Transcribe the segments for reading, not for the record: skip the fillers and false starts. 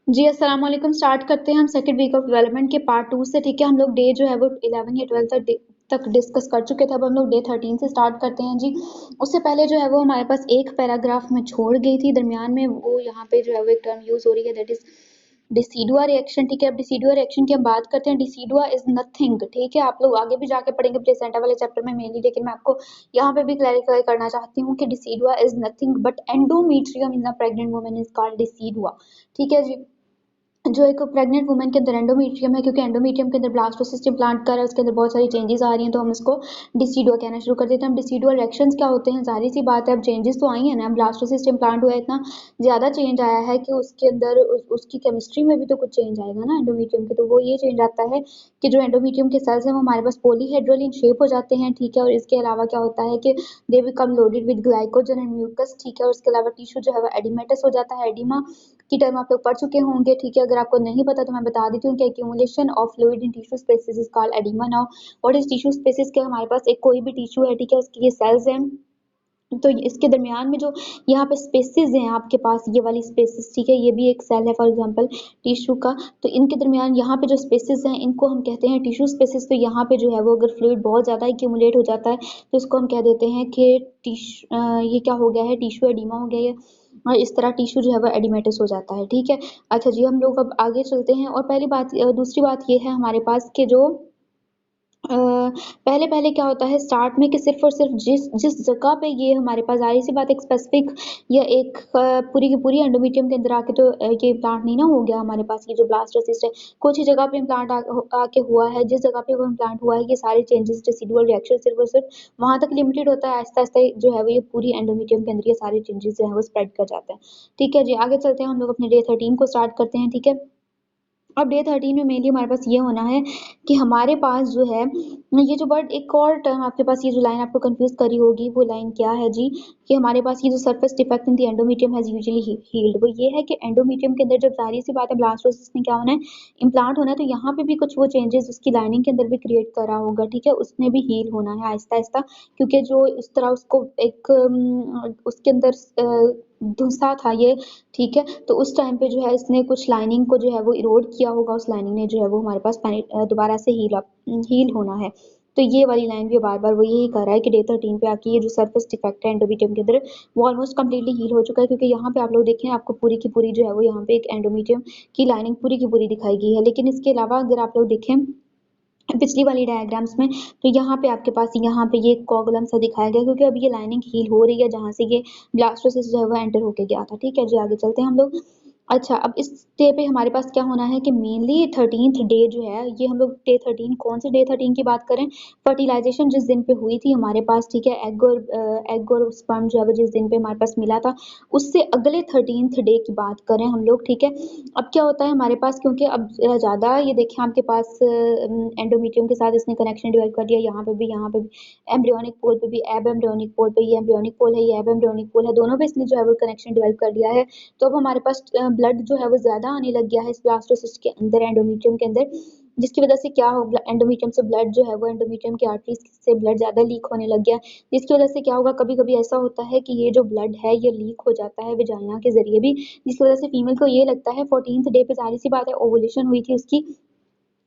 जी, अस्सलाम वालेकुम। स्टार्ट करते हैं हम सेकंड वीक ऑफ डेवलपमेंट के पार्ट 2 से। ठीक है, हम लोग डे जो है वो 11 या 12 तक डिस्कस कर चुके थे। अब हम लोग डे 13 से स्टार्ट करते हैं जी। उससे पहले जो है वो हमारे पास एक पैराग्राफ में छोड़ गई थी दरमियान में, वो यहाँ पे जो है वो एक टर्म यूज हो रही है, दैट इज डिसिडुआ रिएक्शन। ठीक है, अब डिसिडुआ रिएक्शन की हम बात करते हैं। डिसिडुआ इज नथिंग। ठीक है, आप लोग आगे भी जाके पढ़ेंगे प्लेसेंटा वाले चैप्टर में मेनली, लेकिन मैं आपको यहाँ पे भी क्लैरिफाई करना चाहती हूँ कि decidua is nothing but endometrium in the pregnant woman is called decidua. ठीक है जी, जो एक प्रेग्नेंट वुमन के अंदर एंडोमेट्रियम है, क्योंकि एंडोमेट्रियम के अंदर ब्लास्टोसिस्ट इम्प्लांट कर रहा है, उसके अंदर बहुत सारी चेंजेस आ रही हैं, तो हम इसको डिसिडुआ कहना शुरू कर देते हैं। हम डिसिडुअल रिएक्शंस क्या होते हैं, जाहिर सी बात है, अब चेंजेस तो आई है ना, ब्लास्टोसिस्ट इम्प्लांट हुआ है, इतना ज़्यादा चेंज आया है कि उसके अंदर उसकी केमिस्ट्री में भी तो कुछ चेंज आएगा ना एंडोमेट्रियम के, तो वो ये चेंज आता है कि जो एंडोमेट्रियम के सेल्स हैं वो हमारे पास पॉलीहेड्रल इन शेप हो जाते हैं। ठीक है, और इसके अलावा क्या होता है कि they become loaded with glycogen and mucus. ठीक है, और उसके अलावा टिश्यू जो है वो एडिमेटस हो जाता है। एडिमा की टर्म आप लोग पढ़ चुके होंगे। ठीक है, अगर आपको नहीं पता तो मैं बता देती हूँ कि accumulation of fluid in tissue spaces is called oedema. Now what is tissue spaces, के हमारे पास एक कोई भी टिश्यू है, ठीक है, उसके ये सेल्स हैं, तो इसके दरमियान में जो यहाँ पे स्पेसिस हैं आपके पास, ये वाली स्पेसिस, ठीक है, ये भी एक सेल है फॉर एग्जांपल टिश्यू का, तो इनके दरमियान यहाँ पे जो स्पेसिस हैं इनको हम कहते हैं टिश्यू स्पेसिस। तो यहाँ पे जो है वो अगर फ्लूइड बहुत ज़्यादा एक्यूमुलेट हो जाता है तो इसको हम कह देते हैं कि ये क्या हो गया है, टिश्यू एडिमा हो गया है, और इस तरह टिश्यू जो है वो एडिमेटस हो जाता है। ठीक है, अच्छा जी, हम लोग अब आगे चलते हैं। और दूसरी बात ये है हमारे पास कि जो पहले पहले क्या होता है स्टार्ट में कि सिर्फ और सिर्फ जिस जिस जगह पे ये हमारे पास, जाहिर सी बात, एक स्पेसिफिक या एक पूरी की पूरी एंडोमेट्रियम के अंदर आके तो ये इम्प्लांट नहीं ना हो गया हमारे पास, ये जो ब्लास्टोसिस्ट है कुछ ही जगह पे इम्प्लांट आके हुआ है, जिस जगह पे वो इम्प्लांट हुआ है ये सारे चेंजेस रेसिडुअल रिएक्शन सिर्फ और सिर्फ वहां तक लिमिटेड होता है। आहिस्ता आहिस्ता जो है वो ये पूरी एंडोमेट्रियम के अंदर ये सारे चेंजेस जो है वो स्प्रेड कर जाते हैं। ठीक है जी, आगे चलते हैं, हम लोग अपने डे 13 को स्टार्ट करते हैं। ठीक है, अब डे 13 में मेनली हमारे पास ये होना है कि हमारे पास जो है ये जो वर्ड, एक और टर्म आपके पास, ये जो लाइन आपको कंफ्यूज करी होगी वो लाइन क्या है जी, कि हमारे पास ये जो surface defect in the endometrium has usually healed, वो ये है कि एंडोमेट्रियम के अंदर जब जाहिर सी बात है ब्लास्टोसिस में क्या होना है, इम्प्लांट होना है, तो यहाँ पे भी कुछ वो चेंजेस उसकी लाइनिंग के अंदर भी क्रिएट करा होगा। ठीक है, उसने भी हील होना है आहिस्ता आहिस्ता, क्योंकि जो इस तरह उसको एक उसके अंदर धुसा था ये। ठीक है, तो उस टाइम पे जो है इसने कुछ लाइनिंग को जो है वो इरोड किया होगा, उस लाइनिंग ने जो है वो हमारे पास दोबारा से हील होना है। तो ये वाली लाइन भी बार बार वो यही कर रहा है कि डे 13 पे आके ये जो सरफेस डिफेक्ट है एंडोमेट्रियम के अंदर वो ऑलमोस्ट कम्प्लीटली हील हो चुका है, क्योंकि यहाँ पे आप लोग देखें आपको पूरी की पूरी जो है वो यहाँ पे एक एंडोमेट्रियम की लाइनिंग पूरी की पूरी दिखाई गई है। लेकिन इसके अलावा अगर आप लोग देखें पिछली वाली डायग्राम्स में, तो यहाँ पे आपके पास यहाँ पे ये कोगुलम सा दिखाया गया, क्योंकि अब ये लाइनिंग हील हो रही है जहाँ से ये ब्लास्टोसिस्ट जो है वो एंटर होके गया था। ठीक है जी, आगे चलते हैं हम लोग। अच्छा, अब इस डे पे हमारे पास क्या होना है कि मेनली 13th डे जो है, ये हम लोग डे 13, कौन से डे 13 की बात करें, फर्टिलाइजेशन जिस दिन पे हुई थी हमारे पास, ठीक है, एग और स्पर्म जो है वो जिस दिन पे हमारे पास मिला था, उससे अगले 13th डे की बात करें हम लोग। ठीक है, अब क्या होता है हमारे पास, क्योंकि अब ज़्यादा ये देखें आपके पास एंडोमेट्रियम के साथ इसने कनेक्शन डेवलप कर दिया, यहाँ पे भी एम्ब्रियोनिक पोल पे भी, एब एम्ब्रियोनिक पोल पे, ये एम्ब्रियोनिक पोल है, ये एब एम्ब्रियोनिक पोल है, दोनों पे इसने जो है वो कनेक्शन डेवलप कर दिया है। तो अब हमारे पास ब्लड जो है वो ज़्यादा आने लग गया है इस ब्लास्टोसिस्ट के अंदर, एंडोमेट्रियम के अंदर, जिसकी वजह से क्या हो, एंडोमेट्रियम से ब्लड जो है वो एंडोमेट्रियम की आर्टरीज से ब्लड ज़्यादा लीक होने लग गया, जिसकी वजह से क्या होगा, कभी कभी ऐसा होता है कि ये जो ब्लड है ये लीक हो जाता है वेजाइना के जरिए भी, जिसकी वजह से फीमेल को ये लगता है 14th डे पे, जाहिर सी बात है ओवुलेशन हुई थी उसकी,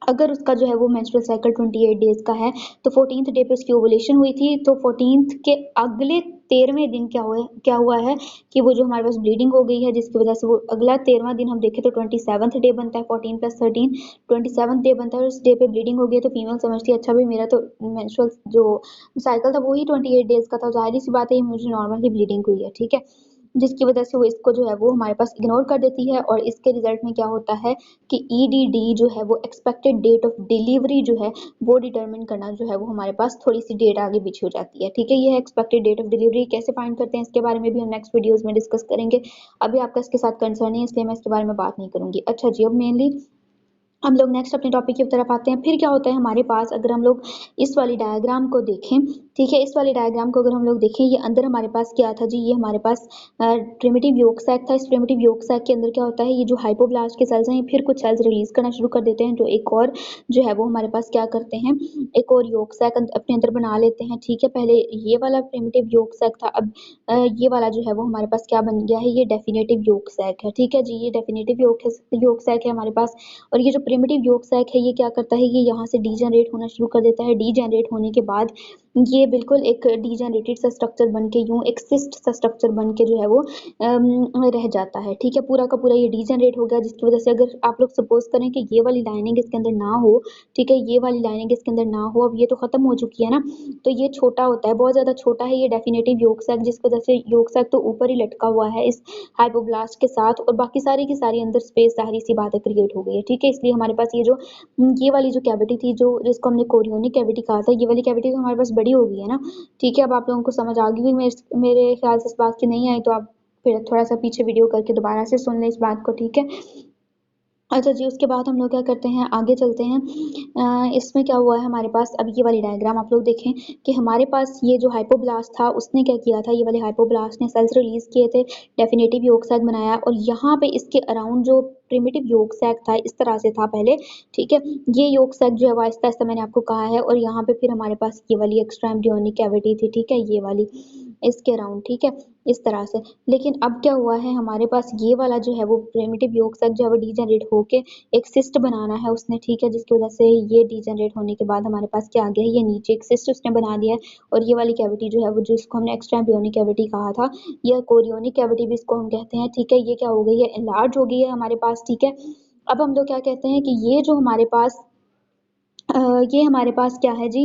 अगर उसका जो है वो मेंस्ट्रुअल साइकिल 28 डेज का है तो 14th डे पे उसकी ओवुलेशन हुई थी, तो 14th के अगले 13वें दिन क्या हुआ है कि वो जो हमारे पास ब्लीडिंग हो गई है, जिसकी वजह से वो अगला 13वां दिन हम देखें तो 27th डे बनता है, 14 + 13 27th डे बनता है, और उस डे पे ब्लीडिंग हो गई है, तो फीमेल समझती है अच्छा भाई मेरा तो मेंस्ट्रुअल जो साइकिल था वही 28 डेज का था, जाहिर सी बात है मुझे नॉर्मल ही ब्लीडिंग हुई है। ठीक है, जिसकी वजह से वो इसको जो है वो हमारे पास इग्नोर कर देती है, और इसके रिजल्ट में क्या होता है कि ईडीडी जो है वो एक्सपेक्टेड डेट ऑफ डिलीवरी जो है वो डिटरमिन करना जो है वो हमारे पास थोड़ी सी डेट आगे पीछे हो जाती है। ठीक है, ये है एक्सपेक्टेड डेट ऑफ डिलीवरी, कैसे फाइंड करते हैं इसके बारे में भी हम नेक्स्ट वीडियोस में डिस्कस करेंगे, अभी आपका इसके साथ कंसर्न है इसलिए मैं इसके बारे में बात नहीं करूंगी। अच्छा जी, अब मेनली हम लोग नेक्स्ट अपने टॉपिक की तरफ आते हैं। फिर क्या होता है हमारे पास, अगर हम लोग इस वाली डायग्राम को देखें ठीक है, इस वाले डायग्राम को अगर हम लोग देखें, ये अंदर हमारे पास क्या था जी, ये हमारे पास प्रिमिटिव यॉर्क सैक था। इस प्रिमिटिव यॉर्क सैक के अंदर क्या होता है, ये जो हाइपोब्लास्ट के सेल्स हैं, ये फिर कुछ सेल्स रिलीज करना शुरू कर देते हैं, जो एक और जो है वो हमारे पास क्या करते हैं, एक और यॉर्क सैक अपने अंदर बना लेते हैं। ठीक है, पहले ये वाला प्रिमिटिव यॉर्क सैक था, अब ये वाला जो है वो हमारे पास क्या बन गया है, ये डेफिनेटिव यॉर्क सैक है। ठीक है जी, ये डेफिनेटिव यॉर्क सैक है हमारे पास। और ये जो प्रिमिटिव यॉर्क सैक है, ये क्या करता है, ये यहाँ से डीजेनरेट होना शुरू कर देता है। डीजेनरेट होने के बाद ये बिल्कुल एक डीजेनरेटेड सा स्ट्रक्चर बन के, यूँ एक सिस्ट सा स्ट्रक्चर बन के जो है वो रह जाता है। ठीक है, पूरा का पूरा ये डीजेनरेट हो गया, जिसकी वजह से अगर आप लोग सपोज करें कि ये वाली लाइनिंग इसके अंदर ना हो, ठीक है, ये वाली लाइनिंग इसके अंदर ना हो, अब ये तो खत्म हो चुकी है ना, तो ये छोटा होता है, बहुत ज़्यादा छोटा है ये डेफिनेटिव यॉर्क सैक, जिसकी वजह से यॉर्क सैक तो ऊपर ही लटका हुआ है इस हाइपोब्लास्ट के साथ, और बाकी सारी की सारी अंदर स्पेस ज़ाहिर सी बात है क्रिएट हो गई है। ठीक है, इसलिए हमारे पास ये जो ये वाली जो कैविटी थी, जो जिसको हमने कोरियोनिक कैविटी कहा था, ये वाली कैविटी तो हमारे पास बड़ी हो गई है ना। ठीक है, अब आप लोगों को समझ आ गई होगी, मेरे ख्याल से इस बात की नहीं आई तो आप फिर थोड़ा-सा पीछे वीडियो करके दोबारा से सुन लें इस बात को, ठीक है? अच्छा जी, उसके बाद हम लोग क्या करते हैं, आगे चलते हैं। इसमें क्या हुआ है हमारे पास, अब ये वाली डायग्राम आप लोग देखें कि हमारे पास ये जो हाइपोब्लास्ट था, उसने क्या किया था, ये वाले हाइपोब्लास्ट ने सेल्स रिलीज़ किए थे, डेफिनेटिव यॉर्क सैक बनाया, और यहाँ पे इसके अराउंड जो प्रिमिटिव यॉर्क सैक था, इस तरह से था पहले, ठीक है? ये यॉर्क सैक जो है वो आहिस्ता-आहिस्ता मैंने आपको कहा है, और यहाँ पे फिर हमारे पास ये वाली एक्स्ट्रा एम्ब्रियोनिक कैविटी थी, ठीक है? ये वाली, इसके अराउंड, ठीक है? इस तरह से। लेकिन अब क्या हुआ है, हमारे पास ये वाला जो है वो प्रिमिटिव यॉर्क सैक जो है वो डीजेनरेट होके एक सिस्ट बनाना है उसने, ठीक है, जिसकी वजह से ये डीजेनरेट होने के बाद हमारे पास क्या आ गया है, ये नीचे एक सिस्ट उसने बना दिया है, और ये वाली कैविटी जो है वो, जिसको हमने एक्स्ट्रा एम्ब्रियोनिक कैविटी कहा था, या कोरियोनिक कैविटी भी इसको हम कहते हैं, ठीक है, ये क्या हो गई है, एनलार्ज हो गई है हमारे पास, ठीक है। अब हम लोग क्या कहते हैं कि ये जो हमारे पास अ, ये हमारे पास क्या है जी,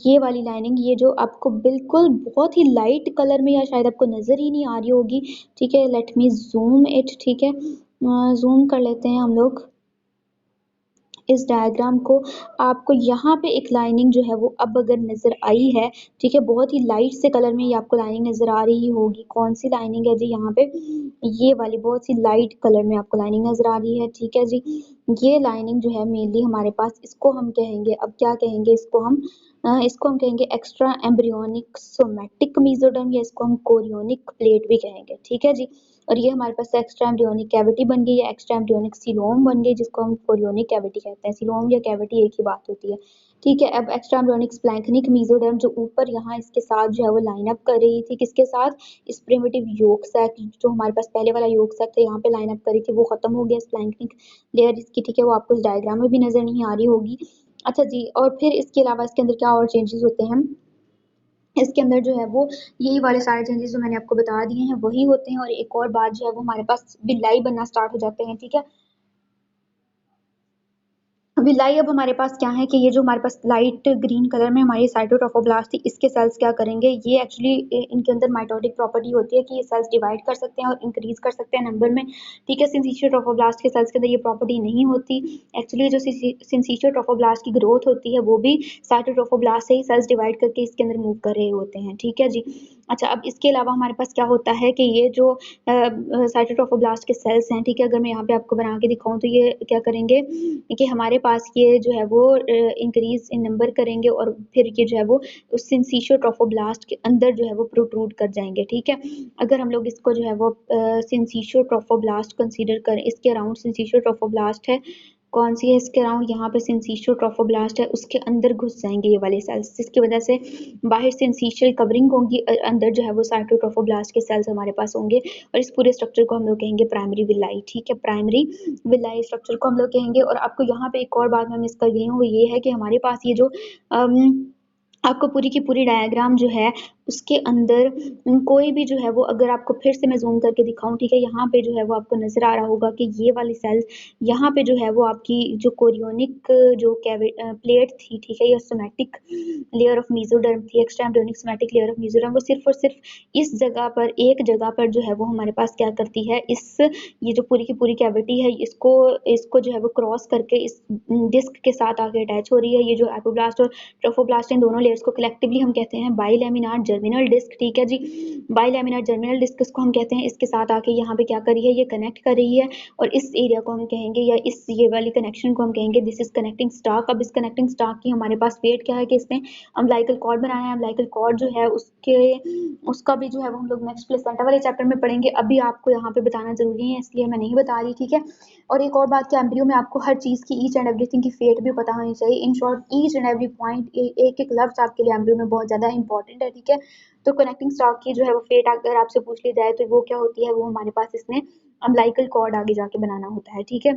ये वाली लाइनिंग, ये जो आपको बिल्कुल बहुत ही लाइट कलर में या शायद आपको नज़र ही नहीं आ रही होगी, ठीक है, लेट मी ज़ूम इट, ठीक है, ज़ूम कर लेते हैं हम लोग इस डायग्राम को। आपको यहाँ पे एक लाइनिंग जो है वो अब अगर नज़र आई है, ठीक है, बहुत ही लाइट से कलर में ये आपको लाइनिंग नज़र आ रही होगी। कौन सी लाइनिंग है जी यहाँ पे? ये वाली बहुत सी लाइट कलर में आपको लाइनिंग नज़र आ रही है, ठीक है जी। ये लाइनिंग जो है मेनली हमारे पास, इसको हम कहेंगे, अब क्या कहेंगे इसको हम कहेंगे एक्स्ट्रा एम्ब्रियोनिक सोमैटिक मेसोडर्म, या इसको हम कोरियोनिक प्लेट भी कहेंगे, ठीक है जी। और ये हमारे पास एक्स्ट्रा एम्ब्रियोनिक कैविटी बन गई है, एक्स्ट्रा एम्ब्रियोनिक सीलोम बन गई, जिसको हम कोरियोनिक कैविटी कहते हैं। सीलोम या कैविटी एक ही बात होती है, ठीक है। अब एक्स्ट्रा एम्ब्रियोनिक स्प्लैंक्निक मेसोडर्म जो ऊपर यहाँ इसके साथ जो है वो लाइन अप कर रही थी, किसके साथ? इस प्रिमिटिव यॉर्क सैक, जो हमारे पास पहले वाला यॉर्क सैक था, यहाँ पे लाइन अप कर रही थी, वो खत्म हो गया स्प्लैंक्निक लेयर इसकी, ठीक है, वो आपको इस डायग्राम में भी नजर नहीं आ रही होगी। अच्छा जी, और फिर इसके अलावा इसके अंदर क्या और चेंजेस होते हैं, इसके अंदर जो है वो यही वाले सारे चेंजेस जो मैंने आपको बता दिए हैं वही होते हैं, और एक और बात जो है वो हमारे पास विलाई बनना स्टार्ट हो जाते हैं, ठीक है। विलाई अब हमारे पास क्या है कि ये जो हमारे पास लाइट ग्रीन कलर में हमारी साइटोट्रोफोब्लास्ट थी, इसके सेल्स क्या करेंगे, ये एक्चुअली इनके अंदर माइटोटिक प्रॉपर्टी होती है कि ये सेल्स डिवाइड कर सकते हैं और इंक्रीज कर सकते हैं नंबर में, ठीक है। सिंसिशियो ट्रोफोब्लास्ट के सेल्स के अंदर ये प्रॉपर्टी नहीं होती। एक्चुअली जो सिंसिशियो ट्रोफोब्लास्ट की ग्रोथ होती है वो भी साइटोट्रोफोब्लास्ट से ही सेल्स डिवाइड करके इसके अंदर मूव कर रहे होते हैं, ठीक है जी। अच्छा, अब इसके अलावा हमारे पास क्या होता है कि ये जो साइटोट्रोफोब्लास्ट के सेल्स हैं, ठीक है, अगर मैं यहाँ पे आपको बना के दिखाऊं तो ये क्या करेंगे कि हमारे पास ये जो है वो इंक्रीज इन नंबर करेंगे, और फिर ये जो है वो उस सिंसिशियो ट्रोफोब्लास्ट के अंदर जो है वो प्रोट्रूड कर जाएंगे, ठीक है। अगर हम लोग इसको जो है वो सिंसिशियो ट्रोफोब्लास्ट कंसीडर करें, इसके अराउंड सिंसिशियो ट्रोफोब्लास्ट है, कौन सी है इसके अराउंड, यहाँ पे सिंसिशियो ट्रोफोब्लास्ट है, उसके अंदर घुस जाएंगे ये वाले सेल्स, जिसकी वजह से बाहर सिंसिशियल कवरिंग होगी, अंदर जो है वो साइटोट्रोफोब्लास्ट के सेल्स हमारे पास होंगे, और इस पूरे स्ट्रक्चर को हम लोग कहेंगे प्राइमरी विलाई, ठीक है, प्राइमरी विलाई स्ट्रक्चर को हम लोग कहेंगे। और आपको यहाँ पे एक और बात मैं मिस कर गई हूँ, वो ये है कि हमारे पास ये जो आपको पूरी की पूरी डायग्राम जो है उसके अंदर कोई भी जो है वो, अगर आपको फिर से मैं ज़ूम करके दिखाऊँ, ठीक है, यहाँ पे जो है वो आपको नज़र आ रहा होगा कि ये वाली सेल्स यहाँ पे जो है वो आपकी जो कोरियोनिक जो प्लेट थी, ठीक है, या सोमैटिक लेयर ऑफ मेसोडर्म थी, extra embryonic somatic layer of mesoderm, वो सिर्फ और सिर्फ इस जगह पर, एक जगह पर जो है वो हमारे पास क्या करती है, इस ये जो पूरी की पूरी कैविटी है, इसको इसको जो है वो क्रॉस करके इस डिस्क के साथ आके अटैच हो रही है। ये जो एपोब्लास्ट और ट्रोफोब्लास्ट इन दोनों लेयर्स को कलेक्टिवली हम कहते हैं बाइलैमिनार जर्मिनल डिस्क, ठीक है जी। बाइलैमिनर जर्मिनल डिस्क इसको हम कहते हैं। इसके साथ आके यहाँ पे क्या कर रही है, ये कनेक्ट कर रही है और इस एरिया को हम कहेंगे या इस ये वाली कनेक्शन को हम कहेंगे दिस इज कनेक्टिंग स्टाक। अब इस कनेक्टिंग स्टाक की हमारे पास वेट क्या है कि इसमें अम्बिलिकल कॉर्ड बनाना है। अम्बिलिकल कॉर्ड जो है उसका भी जो है वो हम लोग नेक्स्ट प्लेसेंटा वाले चैप्टर में पढ़ेंगे। अभी आपको यहाँ पे बताना जरूरी है इसलिए मैं नहीं बता रही, ठीक है। और एक और बात कि एम्ब्रियो में आपको हर चीज़ की ईच एंड एवरीथिंग की फेट भी पता होनी चाहिए। In short each and every point एक एक लफ्ज आपके लिए एम्ब्रियो में बहुत ज़्यादा इंपॉर्टेंट है, ठीक है। तो कनेक्टिंग स्टाक की जो है वो फेट अगर आपसे पूछ ली जाए तो वो क्या होती है, वो हमारे पास इसमें अम्बिलिकल कॉर्ड आगे जाके बनाना होता है, ठीक है।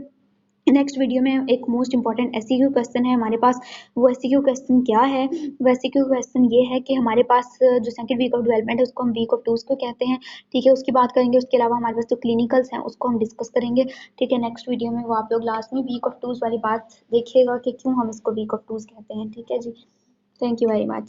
नेक्स्ट वीडियो में एक मोस्ट इंपॉर्टेंट एससीक्यू क्वेश्चन है हमारे पास। वो एससीक्यू क्वेश्चन क्या है, वो एससीक्यू क्वेश्चन ये है कि हमारे पास जो सेकंड वीक ऑफ डेवलपमेंट है उसको हम वीक ऑफ टूज को कहते हैं, ठीक है। उसकी बात करेंगे। उसके अलावा हमारे पास जो क्लिनिकल्स हैं उसको हम डिस्कस करेंगे, ठीक है। नेक्स्ट वीडियो में वो आप लोग लास्ट में वीक ऑफ टूज वाली बात देखिएगा कि क्यों हम इसको वीक ऑफ टूज कहते हैं, ठीक है जी। Thank you very much.